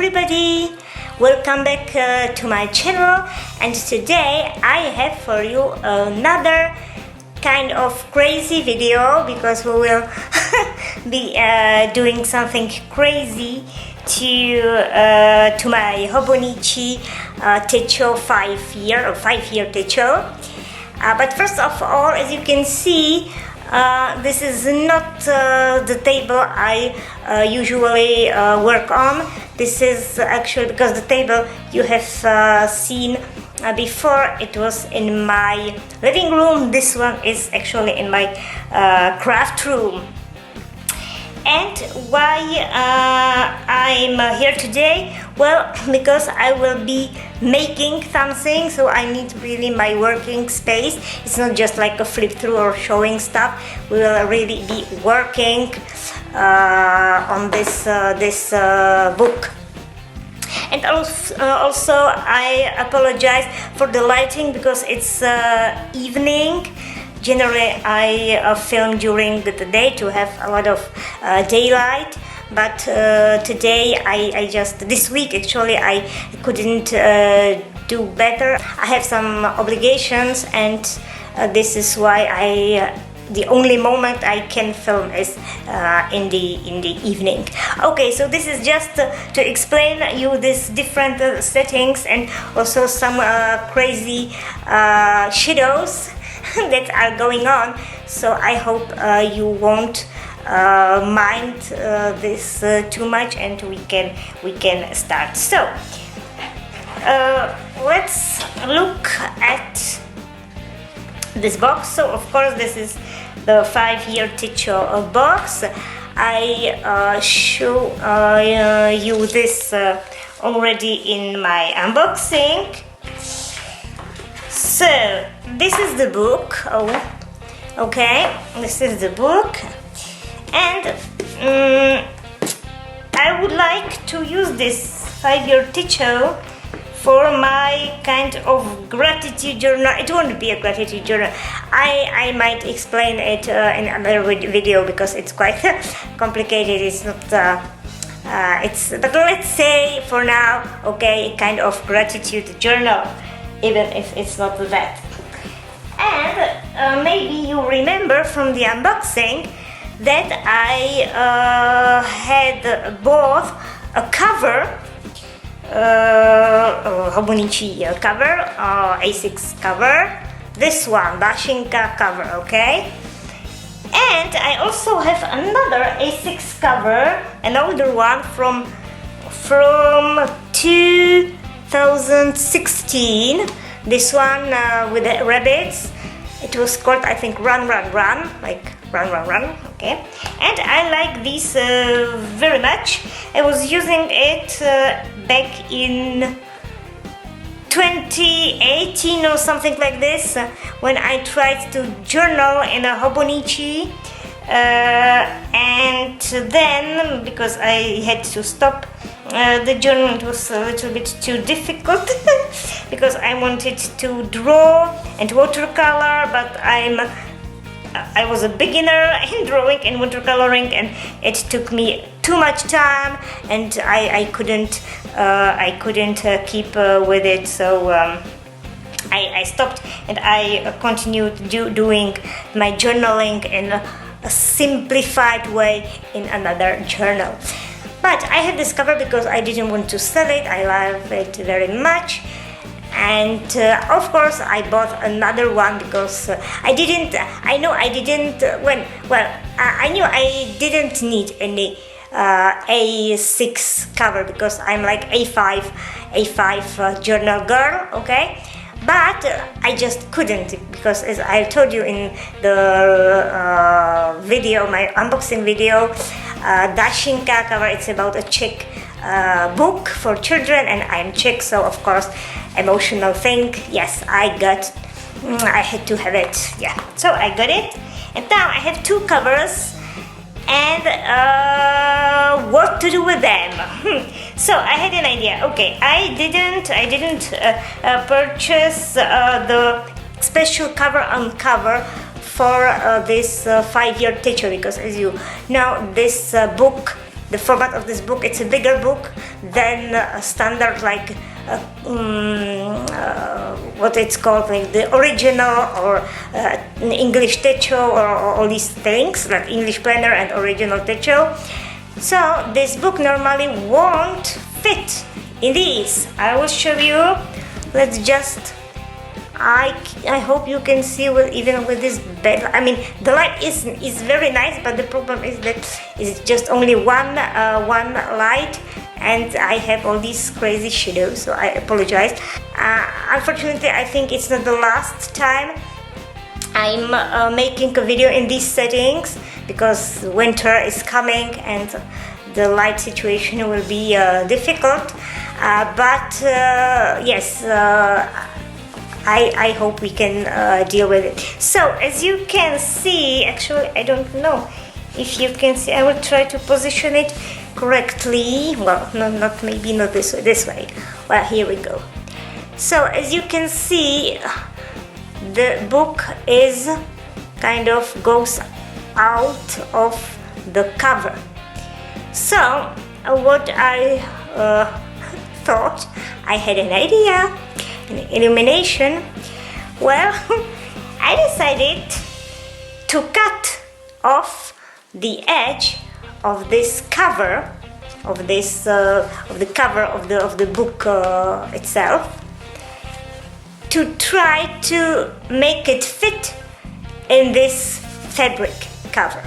everybody, welcome back to my channel, and today I have for you another kind of crazy video because we will be doing something crazy to my Hobonichi techo 5-year techo. But first of all, as you can see, this is not the table I usually work on. This is actually because the table you have seen before, it was in my living room. This one is actually in my craft room. And why I'm here today? Well, because I will be making something, so I need really my working space. It's not just like a flip through or showing stuff. We will really be working on this book. And also I apologize for the lighting because it's evening. Generally, I film during the day to have a lot of daylight, but today this week actually I couldn't do better. I have some obligations, and this is why the only moment I can film is in the evening. Okay, so this is just to explain you these different settings and also some crazy shadows that are going on. So I hope you won't mind this too much, and we can start. So let's look at this box. So of course this is the 5-year techo box. I show you this already in my unboxing. So this is the book. Okay, this is the book, and I would like to use this 5-year techo for my kind of gratitude journal. It won't be a gratitude journal. I might explain it in another video because it's quite complicated. It's not. But let's say for now, okay, kind of gratitude journal, even if it's not that. And maybe you remember from the unboxing that I had bought a cover, Hobonichi cover, A6 cover, this one, Dashinka cover, okay? And I also have another A6 cover, an older one from 2016. This one with the rabbits. It was called, I think, Run, like run, okay? And I like this very much. I was using it back in 2018 or something like this, when I tried to journal in a Hobonichi, and then because I had to stop the journal, it was a little bit too difficult because I wanted to draw and watercolor, but I was a beginner in drawing and watercoloring, and it took me too much time, and I couldn't keep with it, so I stopped, and I continued doing my journaling in a simplified way in another journal. But I had this cover because I didn't want to sell it. I love it very much. And of course I bought another one because I knew I didn't need any A6 cover because I'm like A5 journal girl, okay? But I just couldn't, because as I told you in the video, my unboxing video, Dashinka cover, it's about a Czech book for children, and I'm Czech, so of course emotional thing. Yes, I had to have it. Yeah, so I got it, and now I have two covers, and what to do with them. So I had an idea. Okay, I didn't purchase the special cover on cover for this 5-year techo, because as you know, this book the format of this book. It's a bigger book than a standard, like what it's called, like the original or English techo, or all these things like English planner and original techo. So this book normally won't fit in these. I will show you. Let's just, I hope you can see even with this bed. I mean, the light is very nice, but the problem is that it's just only one light, and I have all these crazy shadows, so I apologize. Unfortunately, I think it's not the last time I'm making a video in these settings, because winter is coming and the light situation will be difficult. But yes, I hope we can deal with it. So as you can see, actually I don't know if you can see, I will try to position it correctly. Well, maybe not this way. Well, here we go. So as you can see, the book is kind of goes out of the cover. So what I thought, I had an idea, an illumination. Well, I decided to cut off the edge of this cover, of this of the cover of the book itself, to try to make it fit in this fabric cover.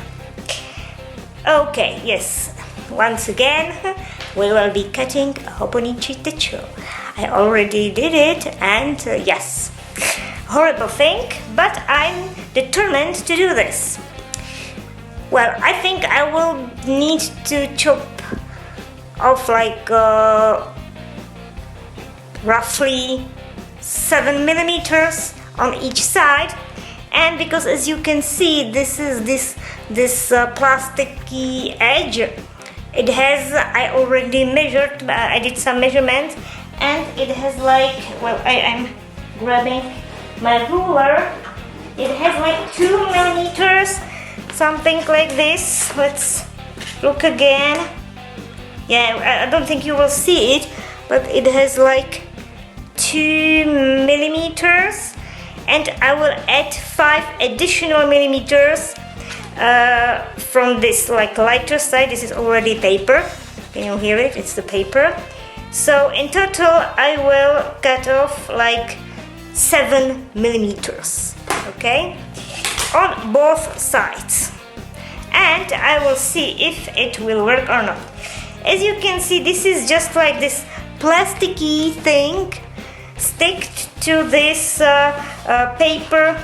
Okay, yes, once again we will be cutting a Hobonichi techo. I already did it, and yes, horrible thing, but I'm determined to do this. Well, I think I will need to chop off like roughly 7 millimeters on each side, and because as you can see, this is this plasticky edge. It has, I already measured, I did some measurements, and it has like, well, I'm grabbing my ruler. It has like 2 millimeters, something like this. Let's look again. Yeah, I don't think you will see it, but it has like 2 millimeters, and I will add 5 additional millimeters from this like lighter side. This is already paper. Can you hear it? It's the paper. So in total I will cut off like 7 millimeters, okay, on both sides, and I will see if it will work or not. As you can see, this is just like this plasticky thing sticked to this paper.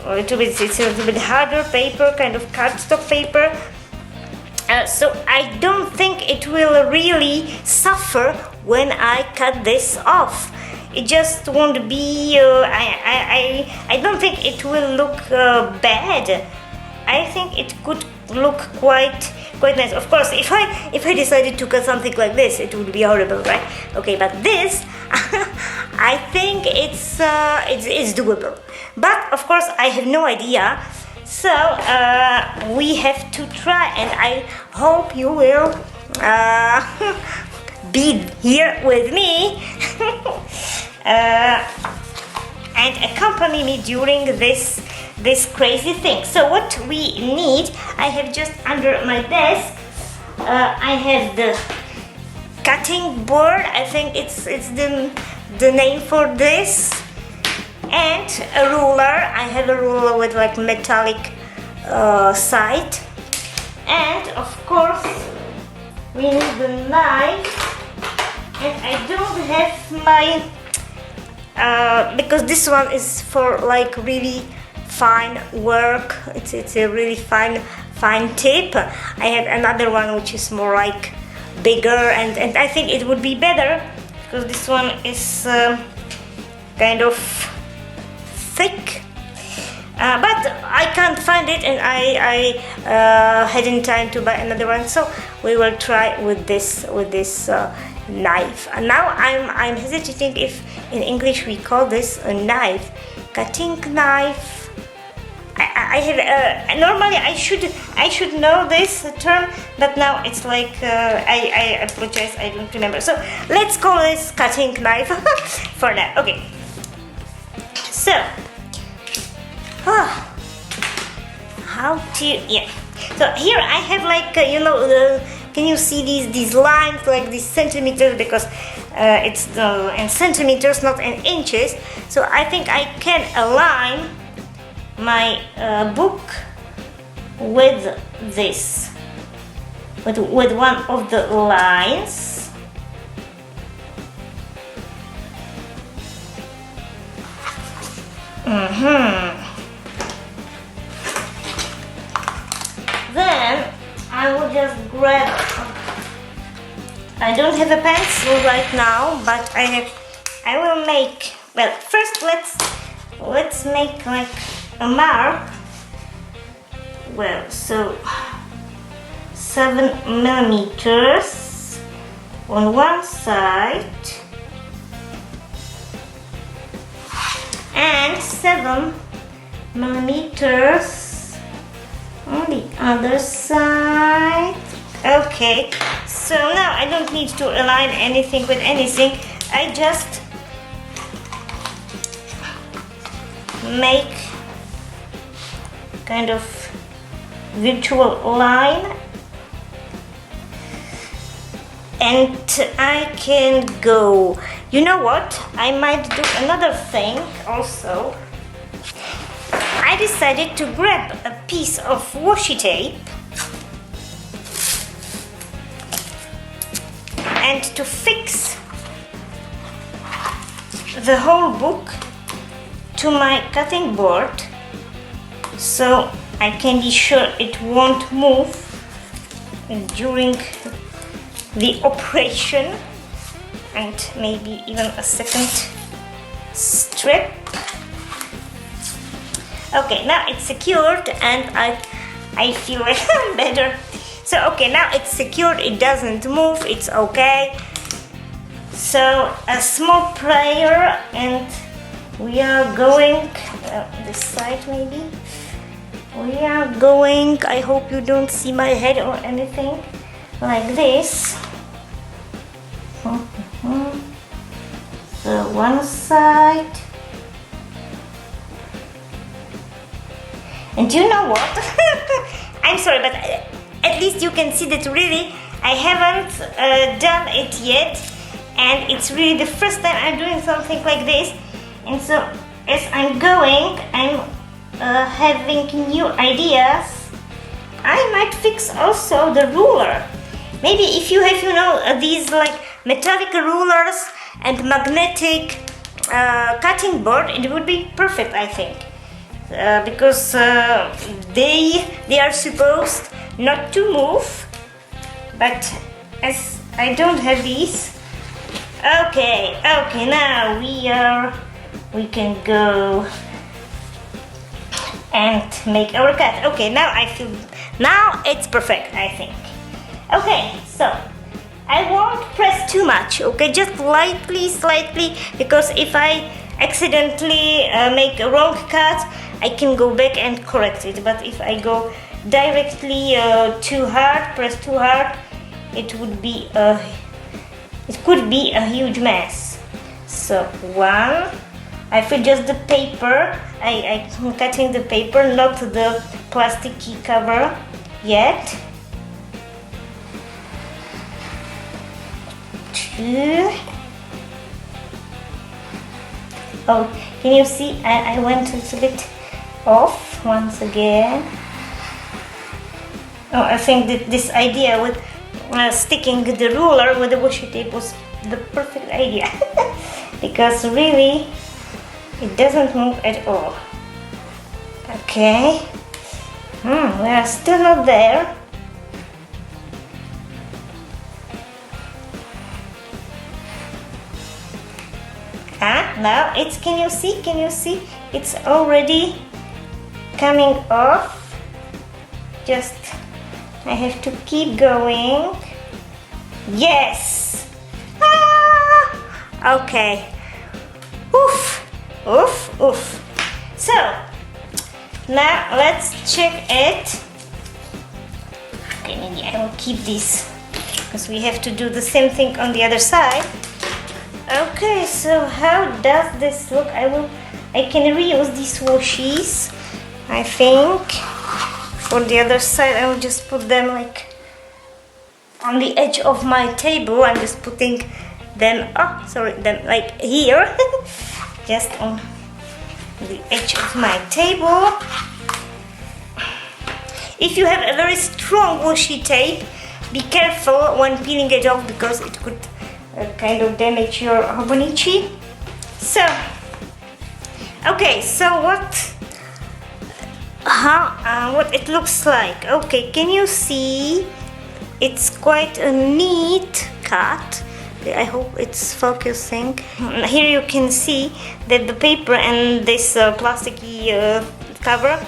It's a little bit harder paper, kind of cardstock paper. So I don't think it will really suffer when I cut this off. It just won't be. I don't think it will look bad. I think it could look quite nice. Of course, if I decided to cut something like this, it would be horrible, right? Okay, but this, I think it's doable. But of course, I have no idea. So we have to try, and I hope you will be here with me and accompany me during this crazy thing. So what we need, I have just under my desk, I have the cutting board. I think it's the name for this, and a ruler. I have a ruler with like metallic side, and of course we need the knife. And I don't have my because this one is for like really fine work. It's a really fine tip. I have another one which is more like bigger, and I think it would be better because this one is kind of thick, but I can't find it, and I hadn't time to buy another one, so we will try with this knife. And now I'm hesitating if in English we call this a knife, cutting knife. I have normally I should know this term, but now it's like I apologize, I don't remember. So let's call this cutting knife for now. Okay. So how to, yeah. So here I have like you know, can you see these lines, like these centimeters, because it's in centimeters, not in inches. So I think I can align my book with this, with one of the lines. Then I will just grab, I don't have a pencil right now, but I will make, well, first let's make like a mark. Well, so 7 millimeters on one side and 7 millimeters on the other side. Okay, so now I don't need to align anything with anything. I just make kind of virtual line, and I can go. You know what? I might do another thing also. I decided to grab a piece of washi tape and to fix the whole book to my cutting board, so I can be sure it won't move during the operation, and maybe even a second strip. Okay, now it's secured and I feel like better. So okay, now it's secured, it doesn't move, it's okay. So a small prayer, and we are going this side maybe. We are going, I hope you don't see my head or anything, like this. So one side. And you know what? I'm sorry, but at least you can see that really I haven't done it yet, and it's really the first time I'm doing something like this. And so as I'm going, I'm having new ideas. I might fix also the ruler. Maybe if you have, you know, these like metallic rulers and magnetic cutting board, it would be perfect, I think. Because they are supposed not to move, but as I don't have these. Okay, now we can go and make our cut. Okay, now now it's perfect, I think. Okay, so I won't press too much, okay, just lightly, slightly, because if I accidentally make a wrong cut, I can go back and correct it. But if I go directly too hard, press too hard, it could be a huge mess. So one, I feel just the paper. I'm cutting the paper, not the plasticky cover yet. Two. Oh, can you see? I went a little bit off once again. Oh, I think that this idea with sticking the ruler with the washi tape was the perfect idea. Because really it doesn't move at all. Okay, we are still not there. Now it's, can you see it's already coming off. Just I have to keep going. Yes. Okay. Oof. So now let's check it. Okay, maybe I will keep this because we have to do the same thing on the other side. Okay, so how does this look? I can reuse these washies, I think. For the other side, I will just put them like on the edge of my table. I'm just putting them, them like here, just on the edge of my table. If you have a very strong washi tape, be careful when peeling it off because it could kind of damage your Hobonichi. So, okay, so what it looks like? Okay, can you see? It's quite a neat cut. I hope it's focusing. Here you can see that the paper and this plasticky cover,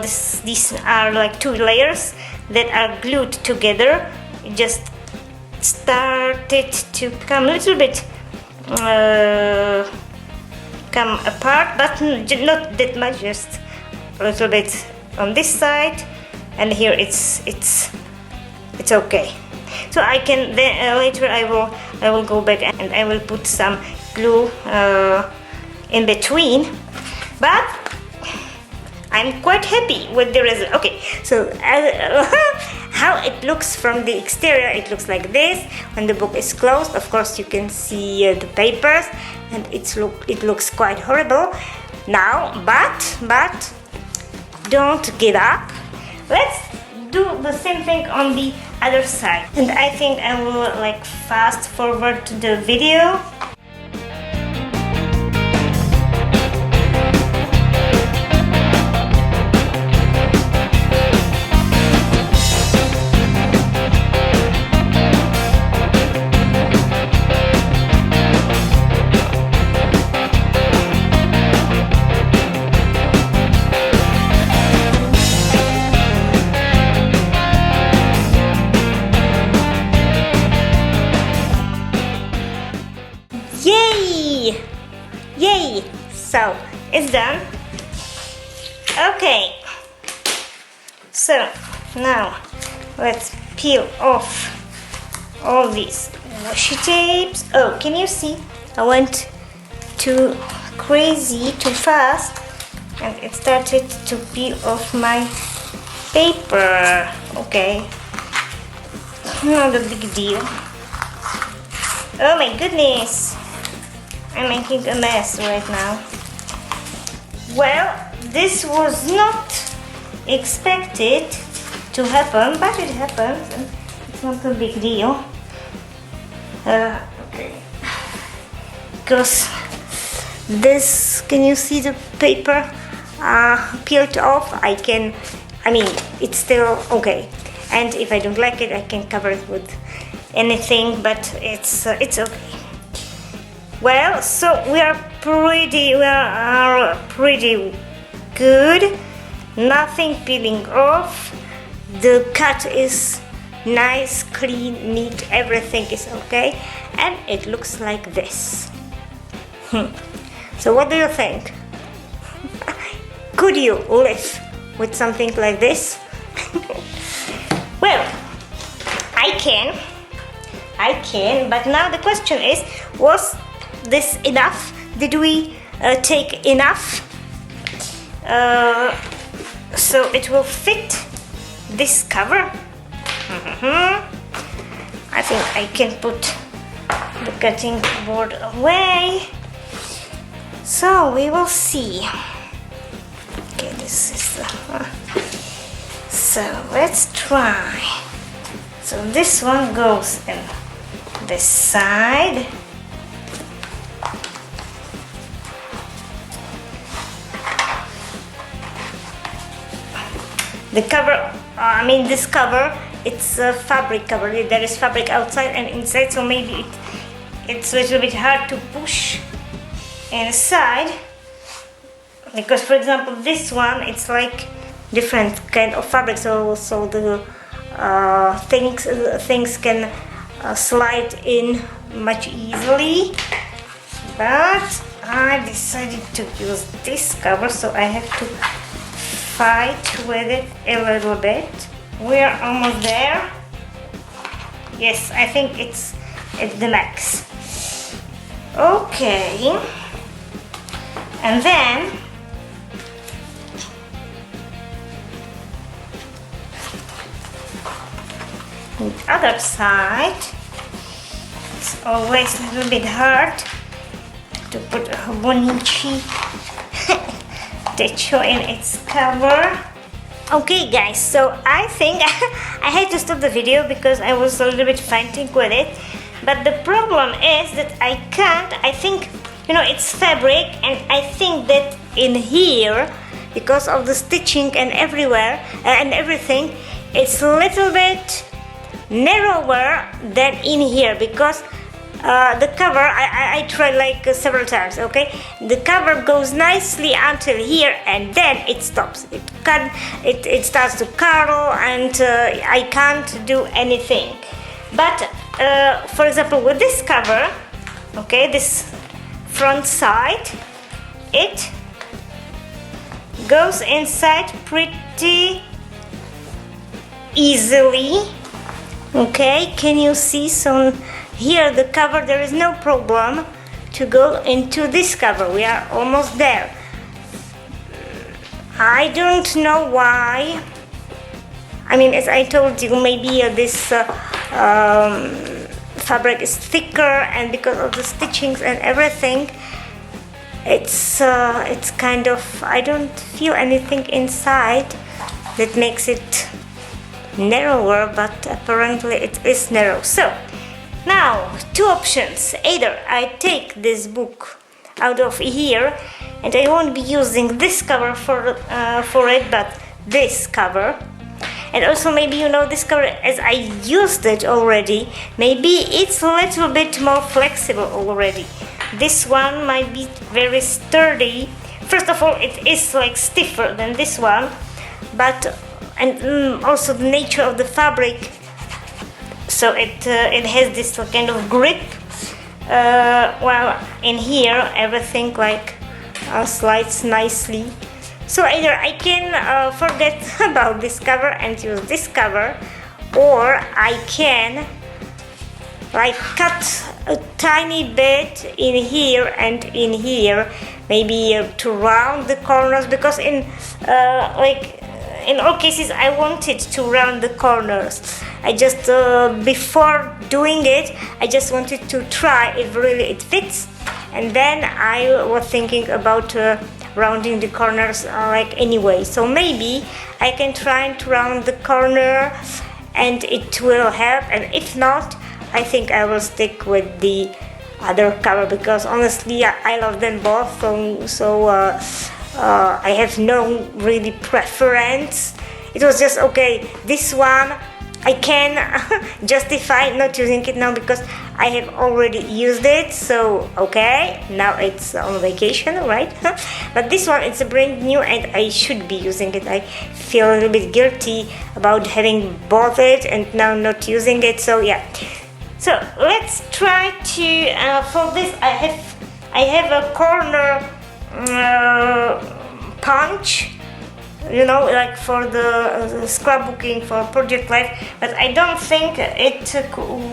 these are like two layers that are glued together. It just started to come a little bit come apart, but not that much, just a little bit on this side, and here it's okay. So I can then later I will go back and I will put some glue in between, but I'm quite happy with the result. Okay, so how it looks from the exterior, it looks like this. When the book is closed, of course, you can see the papers, and it looks quite horrible now. But don't give up. Let's do the same thing on the other side, and I think I will like fast forward to the video. Yay! So it's done. Okay, so now let's peel off all these washi tapes. Oh, can you see? I went too crazy, too fast, and it started to peel off my paper. Okay, not a big deal. Oh my goodness, I'm making a mess right now. Well, this was not expected to happen, but it happens, and it's not a big deal. Okay, because this, can you see the paper peeled off? I mean, it's still okay. And if I don't like it, I can cover it with anything, but it's okay. Well, so we are pretty good. Nothing peeling off. The cut is nice, clean, neat. Everything is okay, and it looks like this. So what do you think? Could you live with something like this? Well, I can, but now the question is, was this enough? Did we take enough so it will fit this cover? I think I can put the cutting board away, so we will see. Okay, this is the so let's try. So this one goes in this side. The cover, this cover, it's a fabric cover. There is fabric outside and inside, so maybe it's a little bit hard to push inside. Because, for example, this one, it's like different kind of fabric, so the things can slide in much easily. But I decided to use this cover, so I have to fight with it a little bit. we're almost there. Yes, I think it's the max. Okay, and then the other side. It's always a little bit hard to put a Hobonichi techo in its cover. Okay guys, so I think I had to stop the video because I was a little bit fighting with it. But the problem is that I can't, I think, you know, it's fabric, and I think that in here, because of the stitching and everywhere and everything, it's a little bit narrower than in here, because the cover, I tried like several times, okay? The cover goes nicely until here, and then it stops. It starts to curl, and I can't do anything. But for example, with this cover, okay, this front side, it goes inside pretty easily. Okay, can you see? So here the cover, there is no problem to go into this cover. We are almost there. I don't know why. I mean, as I told you, maybe this fabric is thicker, and because of the stitchings and everything, it's kind of, I don't feel anything inside that makes it narrower, but apparently it is narrow. So now two options: either I take this book out of here, and I won't be using this cover for it, but this cover. And also, maybe you know this cover, as I used it already, maybe it's a little bit more flexible already. This one might be very sturdy. First of all, it is like stiffer than this one, but and also the nature of the fabric, so it has this kind of grip. While in here everything like slides nicely. So either I can forget about this cover and use this cover, or I can like cut a tiny bit in here and in here, maybe to round the corners, because in all cases I wanted to round the corners. I just before doing it, I just wanted to try if really it fits, and then I was thinking about rounding the corners like anyway. So maybe I can try to round the corner and it will help, and if not, I think I will stick with the other cover, because honestly I love them both. So I have no really preference. It was just okay, this one I can justify not using it now because I have already used it. So okay, now it's on vacation, right? But this one, it's a brand new and I should be using it. I feel a little bit guilty about having bought it and now not using it. So yeah, so let's try to for this I have a corner punch, you know, like for the scrapbooking for Project Life, but I don't think it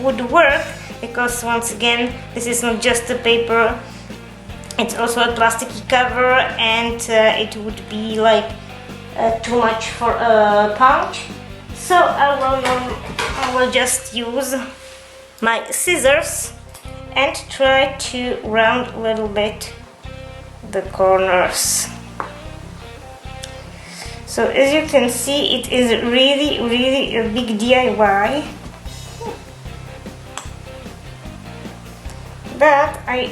would work, because once again this is not just a paper, it's also a plasticky cover, and it would be like too much for a punch. So I will just use my scissors and try to round a little bit the corners. So as you can see, it is really a big DIY, but I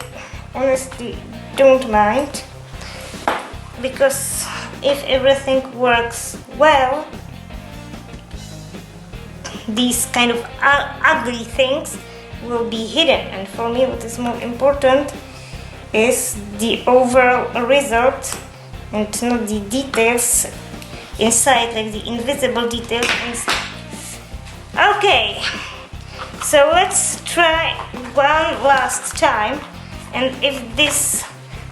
honestly don't mind, because if everything works well, these kind of ugly things will be hidden, and for me what is more important is the overall result and not the details inside, like the invisible details inside. Okay, so let's try one last time, and if this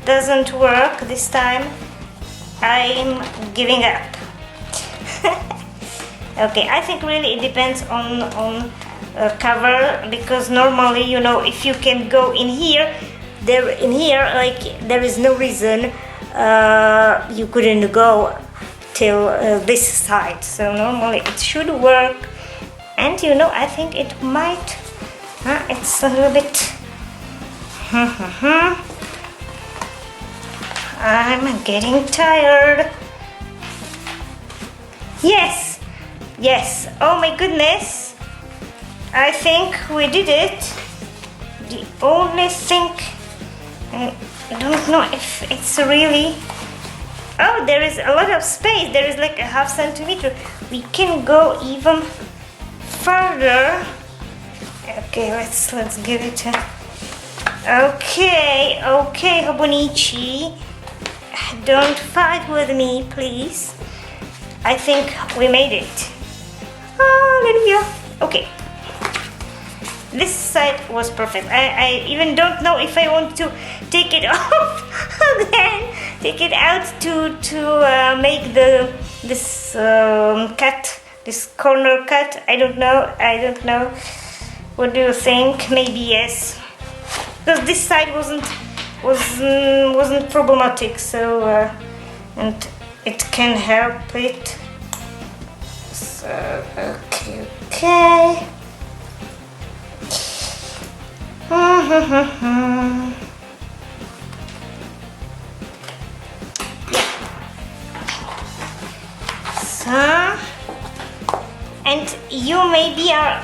doesn't work this time, I'm giving up. Okay, I think really it depends on cover, because normally, you know, if you can go in here, like there is no reason you couldn't go till this side. So normally it should work, and you know, I think it might. It's a little bit. I'm getting tired. Yes, yes. Oh my goodness. I think we did it. The only thing, I don't know if it's really. Oh, there is a lot of space. There is like a half centimeter. We can go even further. Okay, let's give it a. Okay, Hobonichi. Don't fight with me, please. I think we made it. Hallelujah. Okay. This side was perfect. I even don't know if I want to take it off then take it out to make this cut, this corner cut. I don't know. What do you think? Maybe yes, because this side wasn't problematic. So and it can help it. So okay. So, and you maybe are,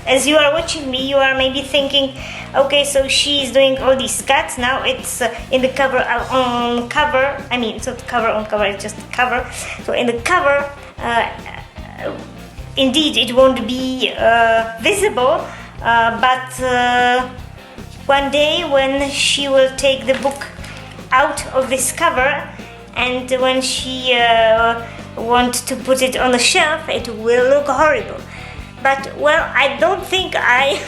as you are watching me, you are maybe thinking, okay, so she's doing all these cuts. Now it's in the cover on cover. I mean, it's not cover on cover, it's just cover. So in the cover, indeed, it won't be visible. But one day when she will take the book out of this cover, and when she wants to put it on the shelf, it will look horrible. But well, I don't think I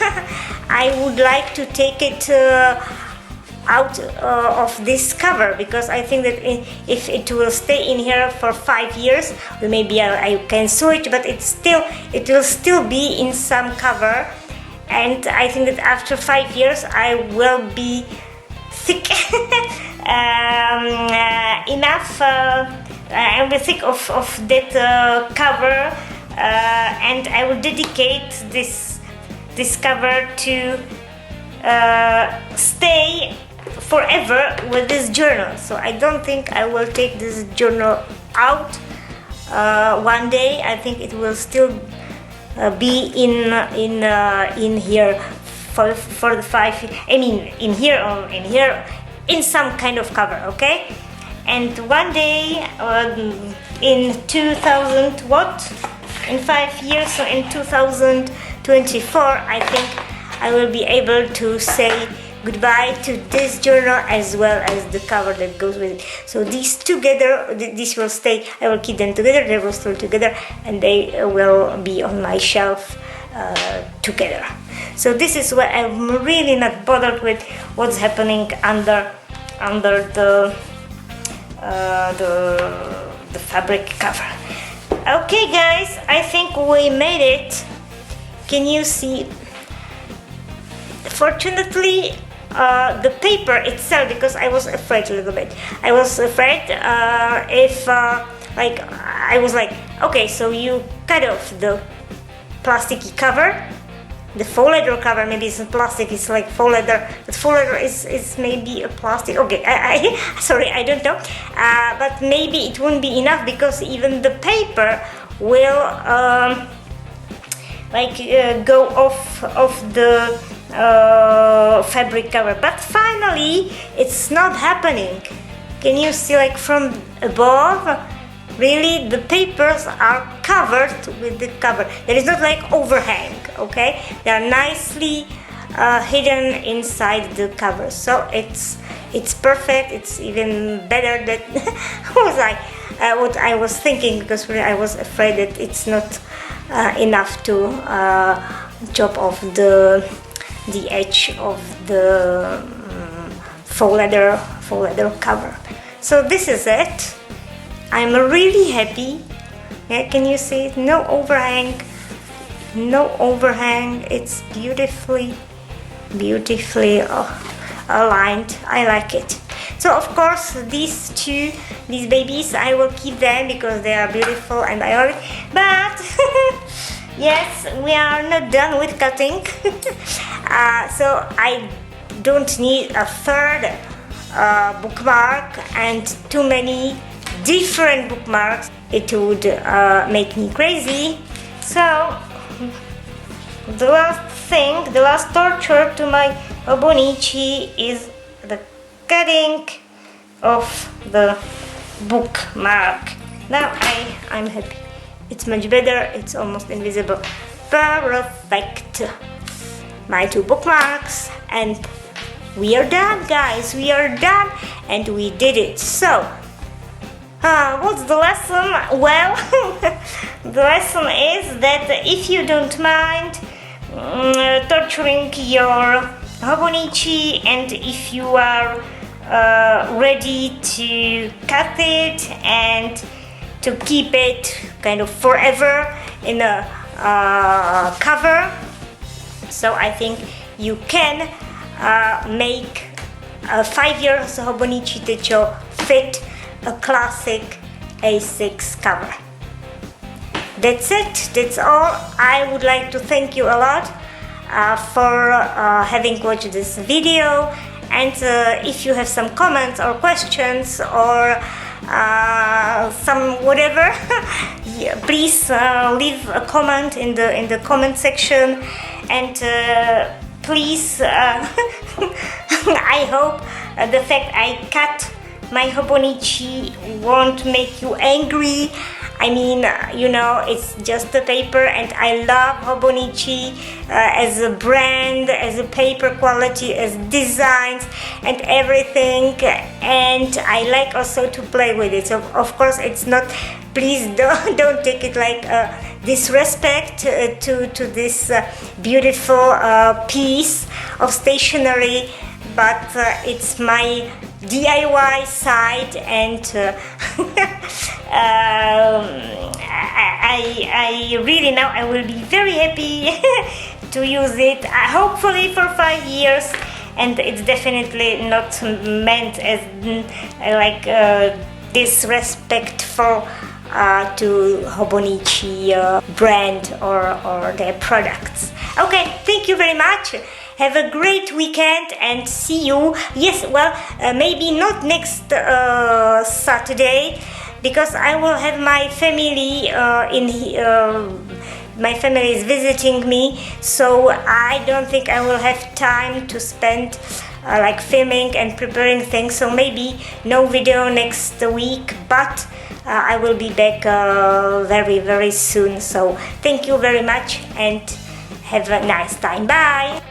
would like to take it out of this cover, because I think that if it will stay in here for 5 years, maybe I can sew it, but it will still be in some cover. And I think that after 5 years I will be thick enough. I will be thick of that cover, and I will dedicate this cover to stay forever with this journal. So I don't think I will take this journal out one day. I think it will still be in here for the 5. I mean, in here in some kind of cover, okay? And one day in 2000 what? In 5 years, so in 2024, I think I will be able to say goodbye to this journal as well as the cover that goes with it. So these together, this will stay. I will keep them together. They will stay together, and they will be on my shelf together. So this is why I'm really not bothered with what's happening under the fabric cover. Okay, guys, I think we made it. Can you see? Fortunately, the paper itself, because I was afraid a little bit. I was afraid like I was like, okay, so you cut off the plasticky cover, the faux leather cover. Maybe it's not plastic, it's like faux leather, but faux leather is maybe a plastic. Okay, sorry, I don't know, but maybe it won't be enough, because even the paper will go off the fabric cover. But finally it's not happening. Can you see, like from above, really the papers are covered with the cover. There is not like overhang, okay? They are nicely hidden inside the cover. So it's perfect. It's even better than what I was thinking, because really I was afraid that it's not enough to chop off the edge of the faux leather cover. So this is it. I'm really happy Yeah, can you see it? No overhang. No overhang. It's beautifully aligned. I like it. So of course these babies, I will keep them because they are beautiful and I already, but yes, we are not done with cutting. So I don't need a third bookmark and too many different bookmarks. It would make me crazy. So the last torture to my Hobonichi is the cutting of the bookmark. Now I'm happy. It's much better. It's almost invisible. Perfect. My 2 bookmarks, and we are done, guys. We are done, and we did it. So what's the lesson? Well, the lesson is that if you don't mind torturing your Hobonichi, and if you are ready to cut it and to keep it kind of forever in a cover, so I think you can make a 5 years Hobonichi that will fit a classic A6 cover. That's it. That's all. I would like to thank you a lot for having watched this video, and if you have some comments or questions or some whatever, yeah, please leave a comment in the comment section, and please I hope the fact I cut my Hobonichi won't make you angry. I mean, you know, it's just a paper, and I love Hobonichi as a brand, as a paper quality, as designs and everything, and I like also to play with it. So of course it's not, please don't take it like disrespect to this beautiful piece of stationery, but it's my DIY side, and I really now I will be very happy to use it, hopefully for 5 years, and it's definitely not meant as like disrespectful to Hobonichi brand or their products. Okay, thank you very much. Have a great weekend and see you. Yes, well, maybe not next Saturday, because I will have my family my family is visiting me, so I don't think I will have time to spend like filming and preparing things. So maybe no video next week, but I will be back very, very soon. So thank you very much and have a nice time. Bye.